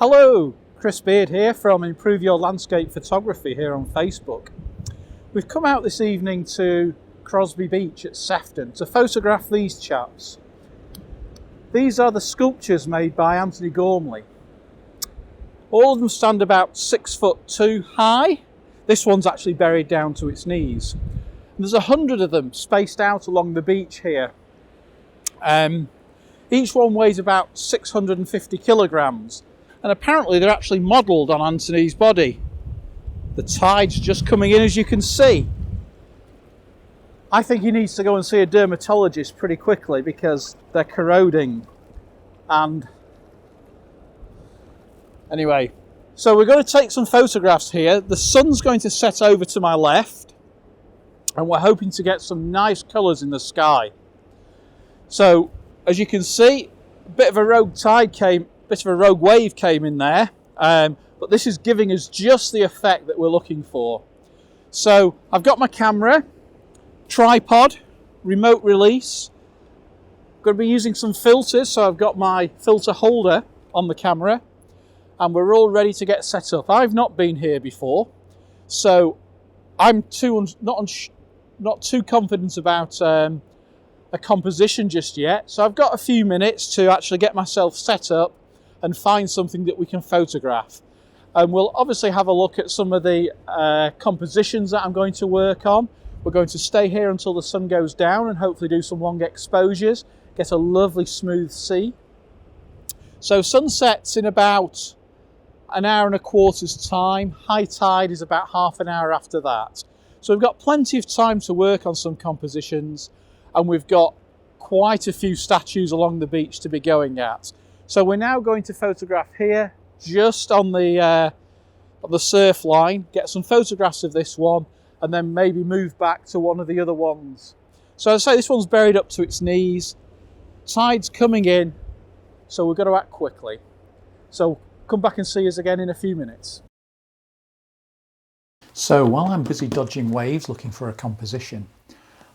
Hello, Chris Beard here from Improve Your Landscape Photography here on Facebook. We've come out this evening to Crosby Beach at Sefton to photograph these chaps. These are the sculptures made by Anthony Gormley. All of them stand about 6'2" high. This one's actually buried down to its knees. And there's 100 of them spaced out along the beach here. Each one weighs about 650 kilograms. And apparently they're actually modelled on Anthony's body. The tide's just coming in, as you can see. I think he needs to go and see a dermatologist pretty quickly because they're corroding. And anyway, so we're going to take some photographs here. The sun's going to set over to my left, and we're hoping to get some nice colours in the sky. So, as you can see, a bit of a rogue wave came in there, but this is giving us just the effect that we're looking for. So I've got my camera, tripod, remote release. I'm going to be using some filters, so I've got my filter holder on the camera, and we're all ready to get set up. I've not been here before, so I'm not too confident about a composition just yet. So I've got a few minutes to actually get myself set up and find something that we can photograph. And we'll obviously have a look at some of the compositions that I'm going to work on. We're going to stay here until the sun goes down and hopefully do some long exposures, get a lovely smooth sea. So sunset's in about an hour and a quarter's time. High tide is about half an hour after that. So we've got plenty of time to work on some compositions, and we've got quite a few statues along the beach to be going at. So we're now going to photograph here, just on the surf line, get some photographs of this one, and then maybe move back to one of the other ones. So as I say, this one's buried up to its knees. Tide's coming in, so we've got to act quickly. So come back and see us again in a few minutes. So while I'm busy dodging waves looking for a composition,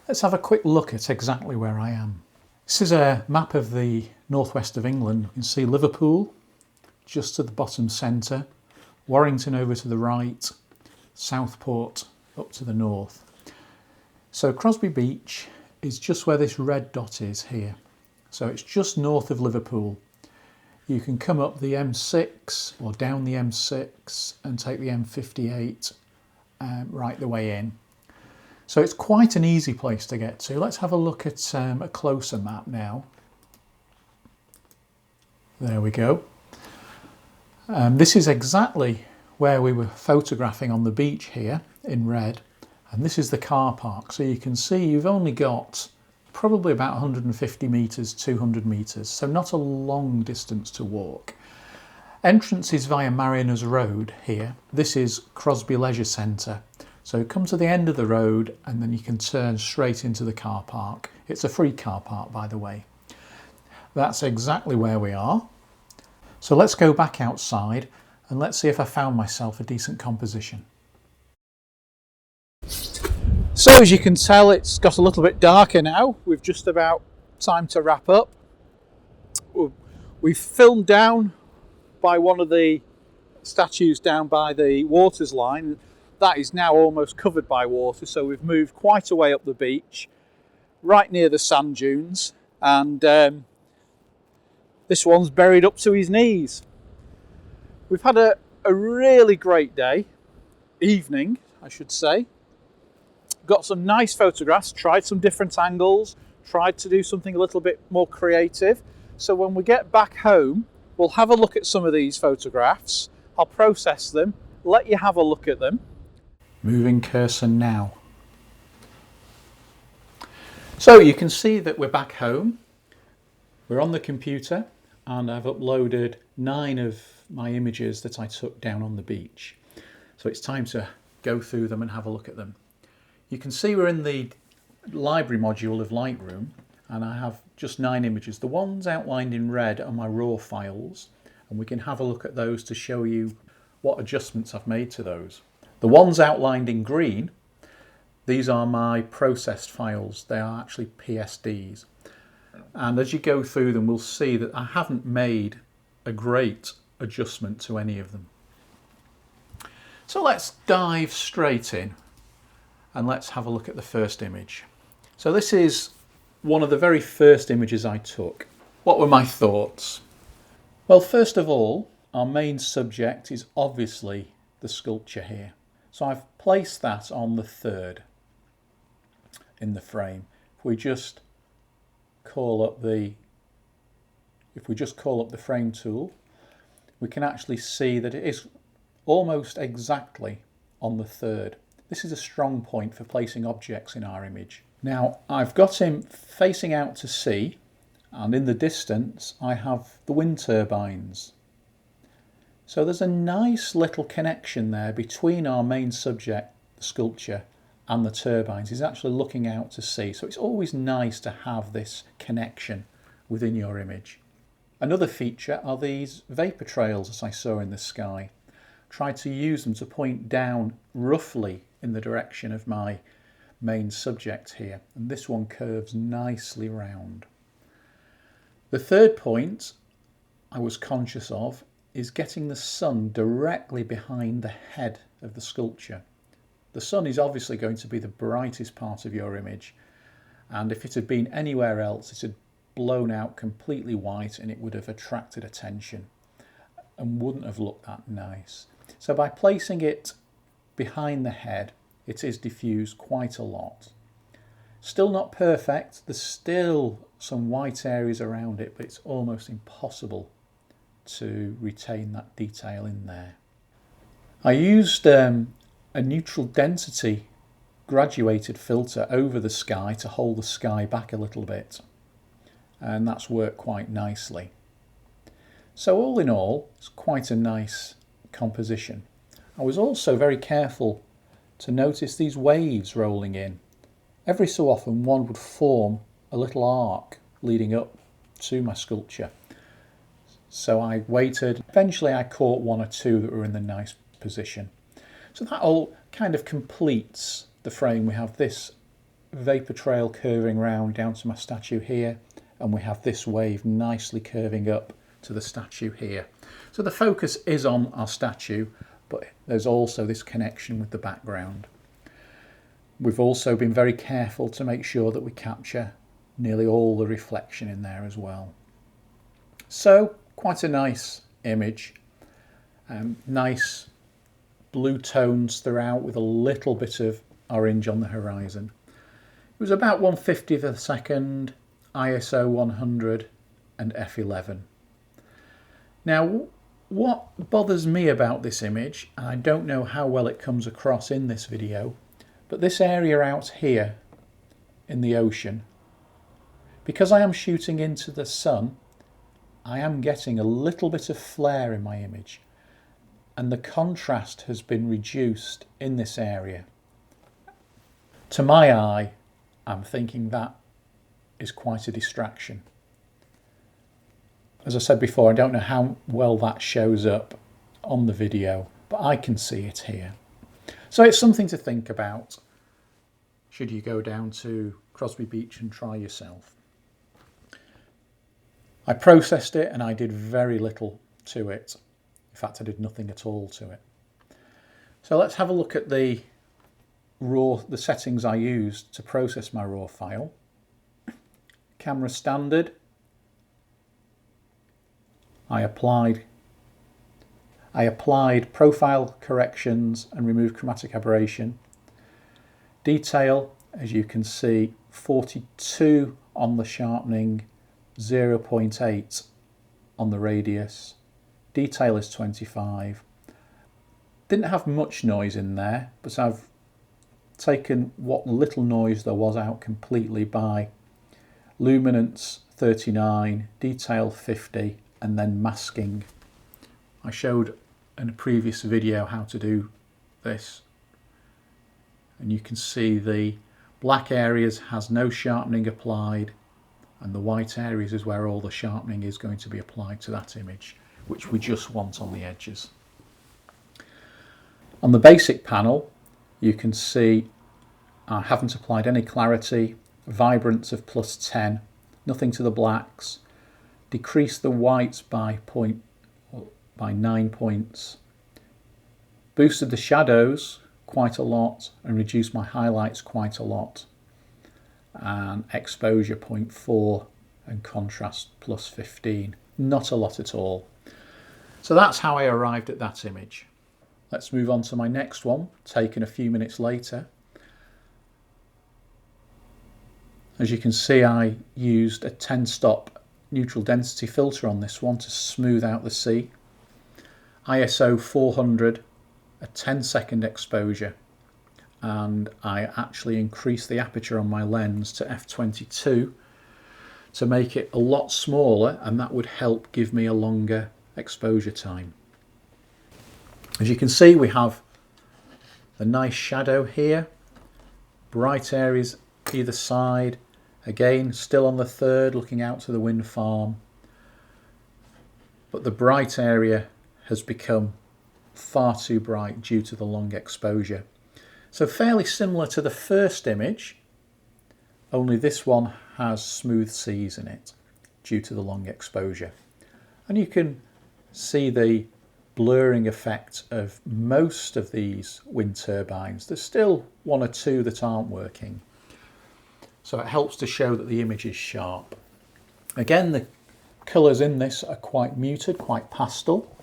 let's have a quick look at exactly where I am. This is a map of the northwest of England. You can see Liverpool just to the bottom centre, Warrington over to the right, Southport up to the north. So Crosby Beach is just where this red dot is here. So it's just north of Liverpool. You can come up the M6 or down the M6 and take the M58 right the way in. So it's quite an easy place to get to. Let's have a look at a closer map now. There we go. This is exactly where we were photographing on the beach here in red. And this is the car park. So you can see you've only got probably about 150 metres, 200 metres. So not a long distance to walk. Entrance is via Mariners Road here. This is Crosby Leisure Centre. So come to the end of the road and then you can turn straight into the car park. It's a free car park, by the way. That's exactly where we are. So let's go back outside and let's see if I found myself a decent composition. So as you can tell, it's got a little bit darker now. We've just about time to wrap up. We've filmed down by one of the statues down by the waters line. That is now almost covered by water, so we've moved quite a way up the beach, right near the sand dunes, and this one's buried up to his knees. We've had a really great evening, I should say. Got some nice photographs, tried some different angles, tried to do something a little bit more creative. So when we get back home, we'll have a look at some of these photographs. I'll process them, let you have a look at them. Moving cursor now. So you can see that we're back home. We're on the computer and I've uploaded 9 of my images that I took down on the beach. So it's time to go through them and have a look at them. You can see we're in the library module of Lightroom and I have just 9 images. The ones outlined in red are my raw files, and we can have a look at those to show you what adjustments I've made to those. The ones outlined in green, these are my processed files. They are actually PSDs. And as you go through them, we'll see that I haven't made a great adjustment to any of them. So let's dive straight in and let's have a look at the first image. So this is one of the very first images I took. What were my thoughts? Well, first of all, our main subject is obviously the sculpture here. So I've placed that on the third in the frame. If we just call up the frame tool, we can actually see that it is almost exactly on the third. This is a strong point for placing objects in our image. Now I've got him facing out to sea, and in the distance I have the wind turbines. So there's a nice little connection there between our main subject, the sculpture, and the turbines. He's actually looking out to sea. So it's always nice to have this connection within your image. Another feature are these vapour trails, as I saw in the sky. Tried to use them to point down roughly in the direction of my main subject here, and this one curves nicely round. The third point I was conscious of is getting the sun directly behind the head of the sculpture. The sun is obviously going to be the brightest part of your image, and if it had been anywhere else it had blown out completely white and it would have attracted attention and wouldn't have looked that nice. So by placing it behind the head, it is diffused quite a lot. Still not perfect, there's still some white areas around it, but it's almost impossible to retain that detail in there. I used a neutral density graduated filter over the sky to hold the sky back a little bit, and that's worked quite nicely. So all in all, it's quite a nice composition. I was also very careful to notice these waves rolling in. Every so often one would form a little arc leading up to my sculpture. So I waited. Eventually I caught one or two that were in the nice position. So that all kind of completes the frame. We have this vapour trail curving round down to my statue here, and we have this wave nicely curving up to the statue here. So the focus is on our statue, but there's also this connection with the background. We've also been very careful to make sure that we capture nearly all the reflection in there as well. So quite a nice image, nice blue tones throughout with a little bit of orange on the horizon. It was about 1/50th of a second, ISO 100 and f11. Now what bothers me about this image, and I don't know how well it comes across in this video, but this area out here in the ocean, because I am shooting into the sun, I am getting a little bit of flare in my image, and the contrast has been reduced in this area. To my eye, I'm thinking that is quite a distraction. As I said before, I don't know how well that shows up on the video, but I can see it here. So it's something to think about should you go down to Crosby Beach and try yourself. I processed it and I did very little to it. In fact, I did nothing at all to it. So let's have a look at the settings I used to process my raw file. Camera standard. I applied profile corrections and removed chromatic aberration. Detail, as you can see, 42 on the sharpening, 0.8 on the radius. Detail is 25. Didn't have much noise in there, but I've taken what little noise there was out completely by luminance 39, detail 50, and then masking. I showed in a previous video how to do this, and you can see the black areas has no sharpening applied, and the white areas is where all the sharpening is going to be applied to that image, which we just want on the edges. On the basic panel, you can see I haven't applied any clarity, vibrance of +10, nothing to the blacks, decrease the whites by by 9 points. Boosted the shadows quite a lot and reduced my highlights quite a lot. And exposure 0.4 and contrast plus 15. Not a lot at all. So that's how I arrived at that image. Let's move on to my next one, taken a few minutes later. As you can see, I used a 10-stop neutral density filter on this one to smooth out the sea. ISO 400, a 10-second exposure, and I actually increased the aperture on my lens to f22 to make it a lot smaller, and that would help give me a longer exposure time. As you can see, we have a nice shadow here, bright areas either side, again still on the third looking out to the wind farm, but the bright area has become far too bright due to the long exposure. So fairly similar to the first image, only this one has smooth seas in it due to the long exposure. And you can see the blurring effect of most of these wind turbines. There's still one or two that aren't working. So it helps to show that the image is sharp. Again, the colours in this are quite muted, quite pastel.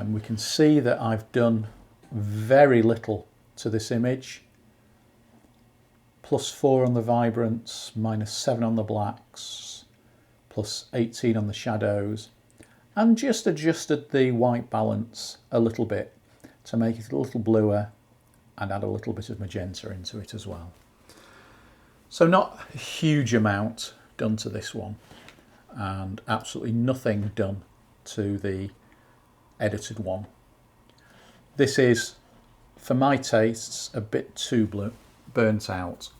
We can see that I've done very little to this image. +4 on the vibrance, -7 on the blacks, +18 on the shadows, and just adjusted the white balance a little bit to make it a little bluer and add a little bit of magenta into it as well. So not a huge amount done to this one, and absolutely nothing done to the edited one. This is, for my tastes, a bit too burnt out.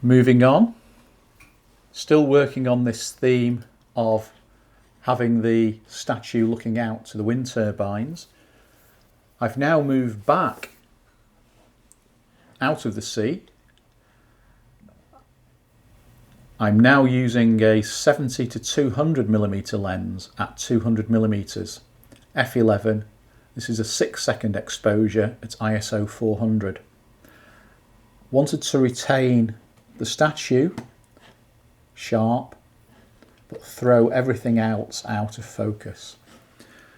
Moving on, still working on this theme of having the statue looking out to the wind turbines. I've now moved back out of the sea. I'm now using a 70 to 200mm lens at 200mm, f11. This is a 6-second exposure at ISO 400. Wanted to retain the statue sharp, but throw everything else out of focus.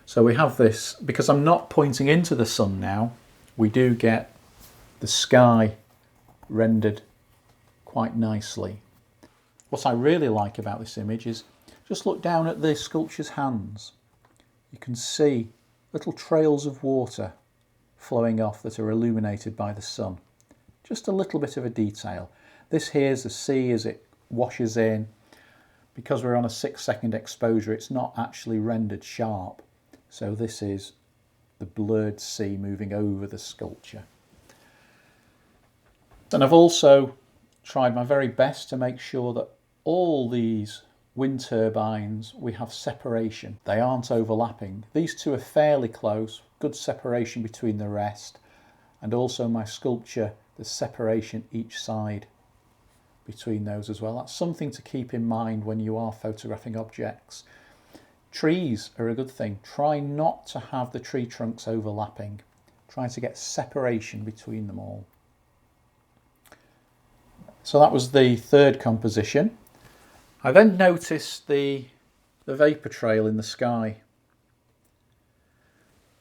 So we have this, because I'm not pointing into the sun now, we do get the sky rendered quite nicely. What I really like about this image is just look down at the sculpture's hands. You can see little trails of water flowing off that are illuminated by the sun. Just a little bit of a detail. This here's the sea as it washes in. Because we're on a 6-second exposure, it's not actually rendered sharp. So this is the blurred sea moving over the sculpture. And I've also tried my very best to make sure that all these wind turbines, we have separation. They aren't overlapping. These two are fairly close, good separation between the rest. And also my sculpture, there's separation each side between those as well. That's something to keep in mind when you are photographing objects. Trees are a good thing. Try not to have the tree trunks overlapping. Try to get separation between them all. So that was the third composition. I then noticed the vapour trail in the sky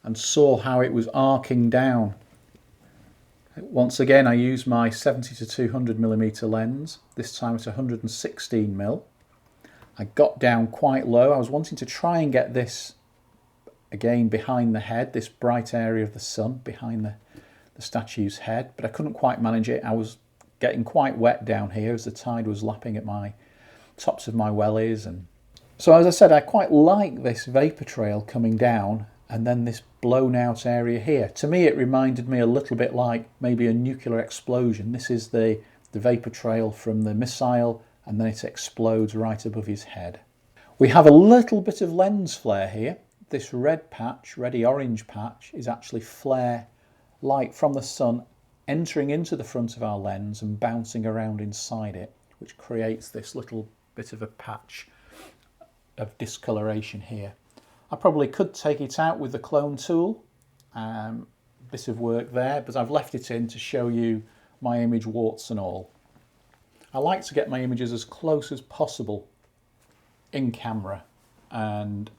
and saw how it was arcing down. Once again, I used my 70 to 200mm lens, this time at 116mm. I got down quite low. I was wanting to try and get this again behind the head, this bright area of the sun behind the statue's head, but I couldn't quite manage it. I was getting quite wet down here as the tide was lapping at my tops of my wellies. And so, as I said, I quite like this vapour trail coming down and then this blown out area here. To me, it reminded me a little bit like maybe a nuclear explosion. This is the vapour trail from the missile, and then it explodes right above his head. We have a little bit of lens flare here. This red patch, reddy orange patch, is actually flare light from the sun entering into the front of our lens and bouncing around inside it, which creates this little bit of a patch of discoloration here. I probably could take it out with the clone tool, bit of work there, but I've left it in to show you my image warts and all. I like to get my images as close as possible in camera and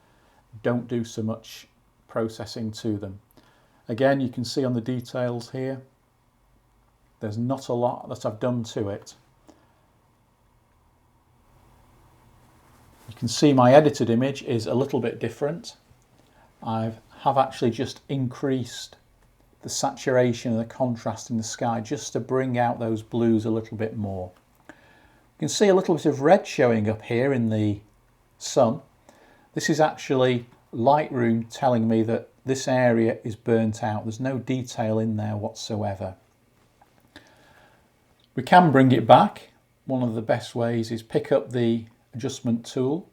don't do so much processing to them. Again, you can see on the details here, there's not a lot that I've done to it. You can see my edited image is a little bit different. I have actually just increased the saturation and the contrast in the sky just to bring out those blues a little bit more. You can see a little bit of red showing up here in the sun. This is actually Lightroom telling me that this area is burnt out. There's no detail in there whatsoever. We can bring it back. One of the best ways is pick up the adjustment tool,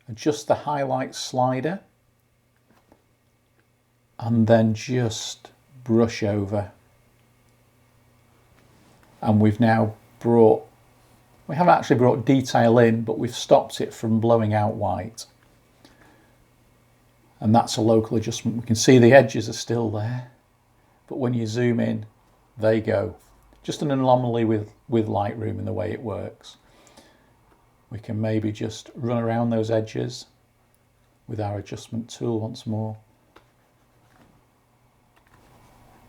adjust the highlight slider, and then just brush over. And we haven't actually brought detail in, but we've stopped it from blowing out white. And that's a local adjustment. We can see the edges are still there, but when you zoom in, they go. Just an anomaly with Lightroom and the way it works. We can maybe just run around those edges with our adjustment tool once more.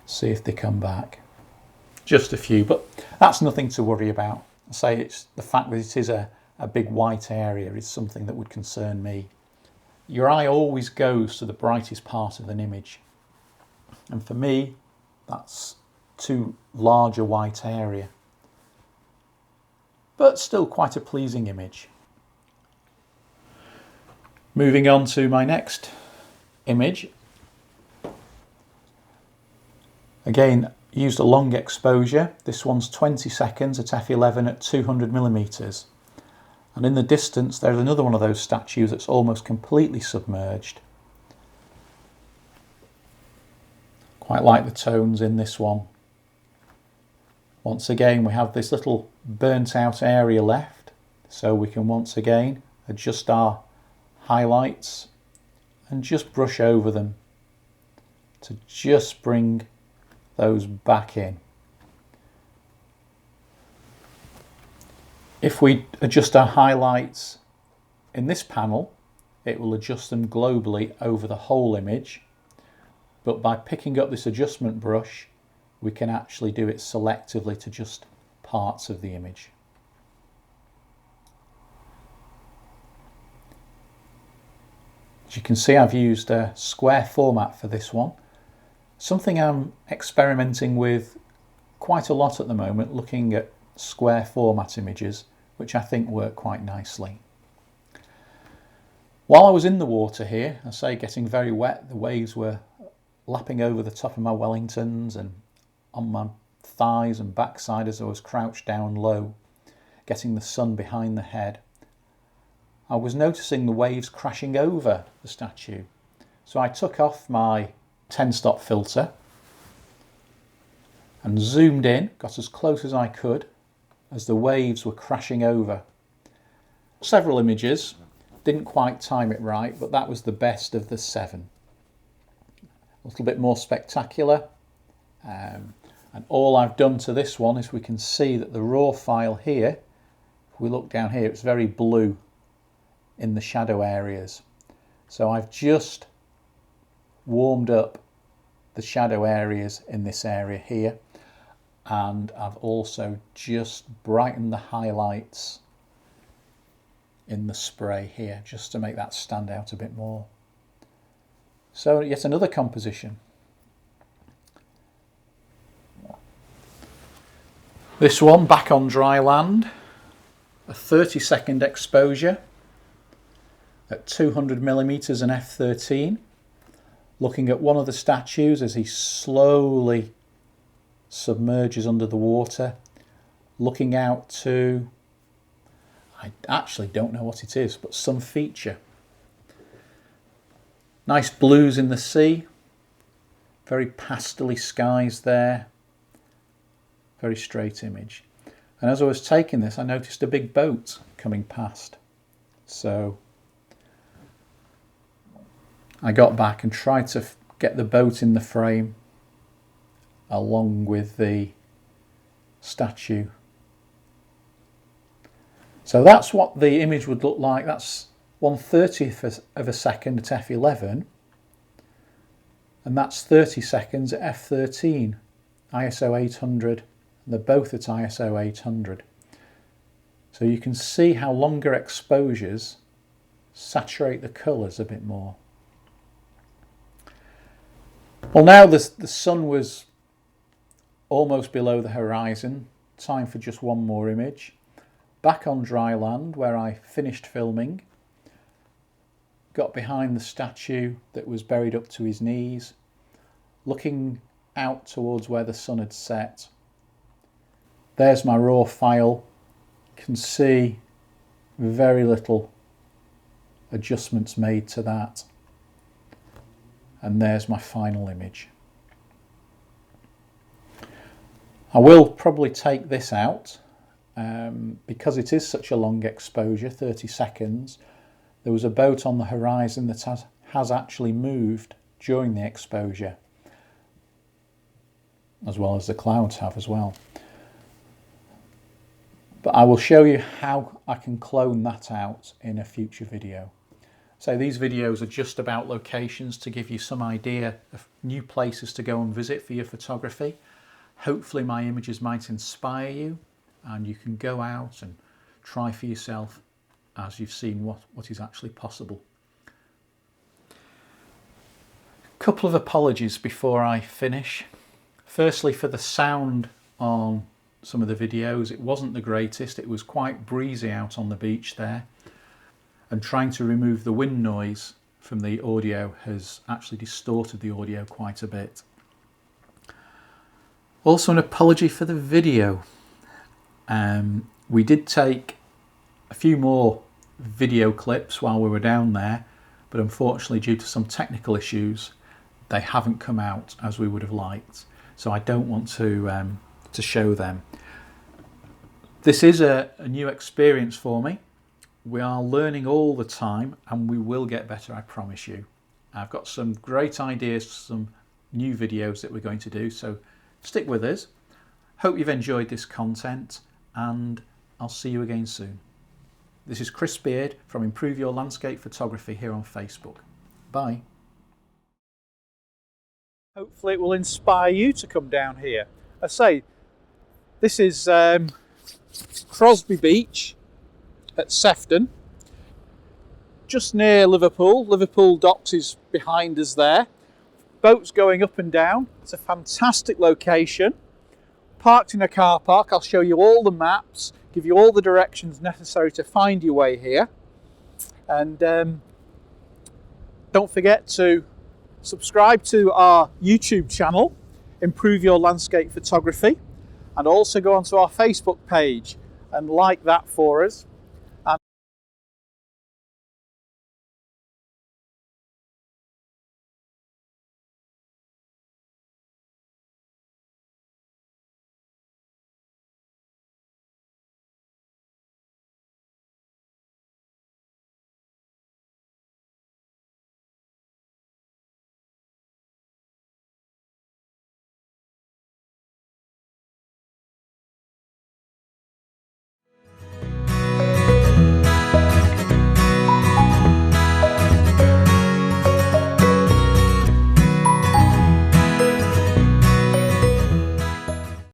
See if they come back. Just a few, but that's nothing to worry about. I say it's the fact that it is a big white area is something that would concern me. Your eye always goes to the brightest part of an image. And for me, that's too large a white area. But still quite a pleasing image. Moving on to my next image. Again, used a long exposure. This one's 20 seconds at f11 at 200mm. And in the distance there's another one of those statues that's almost completely submerged. Quite like the tones in this one. Once again we have this little burnt out area left, so we can once again adjust our highlights and just brush over them to just bring those back in. If we adjust our highlights in this panel, it will adjust them globally over the whole image, but by picking up this adjustment brush we can actually do it selectively to just parts of the image. As you can see, I've used a square format for this one. Something I'm experimenting with quite a lot at the moment, looking at square format images, which I think work quite nicely. While I was in the water here, I say getting very wet, the waves were lapping over the top of my Wellingtons and on my thighs and backside as I was crouched down low, getting the sun behind the head. I was noticing the waves crashing over the statue. So I took off my 10-stop filter and zoomed in, got as close as I could as the waves were crashing over. Several images, didn't quite time it right, but that was the best of the 7. A little bit more spectacular. And all I've done to this one is we can see that the raw file here, if we look down here, it's very blue in the shadow areas. So I've just warmed up the shadow areas in this area here, and I've also just brightened the highlights in the spray here just to make that stand out a bit more. So yet another composition. This one back on dry land, a 30-second exposure at 200mm and f13, looking at one of the statues as he slowly submerges under the water, looking out to, I actually don't know what it is, but some feature. Nice blues in the sea, very pastel-y skies there. Very straight image. And as I was taking this, I noticed a big boat coming past. So I got back and tried to get the boat in the frame along with the statue. So that's what the image would look like. That's 1/30th of a second at f11, and that's 30 seconds at f13, ISO 800, and they're both at ISO 800. So you can see how longer exposures saturate the colours a bit more. Well, now the sun was almost below the horizon, time for just one more image. Back on dry land where I finished filming, got behind the statue that was buried up to his knees, looking out towards where the sun had set. There's my raw file. You can see very little adjustments made to that. And there's my final image. I will probably take this out because it is such a long exposure, 30 seconds. There was a boat on the horizon that has actually moved during the exposure, as well as the clouds have as well. But I will show you how I can clone that out in a future video. So these videos are just about locations to give you some idea of new places to go and visit for your photography. Hopefully my images might inspire you and you can go out and try for yourself as you've seen what is actually possible. A couple of apologies before I finish. Firstly, for the sound on some of the videos, it wasn't the greatest. It was quite breezy out on the beach there, and trying to remove the wind noise from the audio has actually distorted the audio quite a bit. Also, an apology for the video. We did take a few more video clips while we were down there, but unfortunately due to some technical issues they haven't come out as we would have liked, so I don't want to show them. This is a new experience for me. We are learning all the time and we will get better, I promise you. I've got some great ideas for some new videos that we're going to do, so stick with us. Hope you've enjoyed this content and I'll see you again soon. This is Chris Beard from Improve Your Landscape Photography here on Facebook. Bye. Hopefully it will inspire you to come down here. I say, this is Crosby Beach at Sefton, just near Liverpool. Liverpool Docks is behind us there. Boats going up and down. It's a fantastic location. Parked in a car park. I'll show you all the maps, give you all the directions necessary to find your way here. And don't forget to subscribe to our YouTube channel, Improve Your Landscape Photography, and also go onto our Facebook page and like that for us.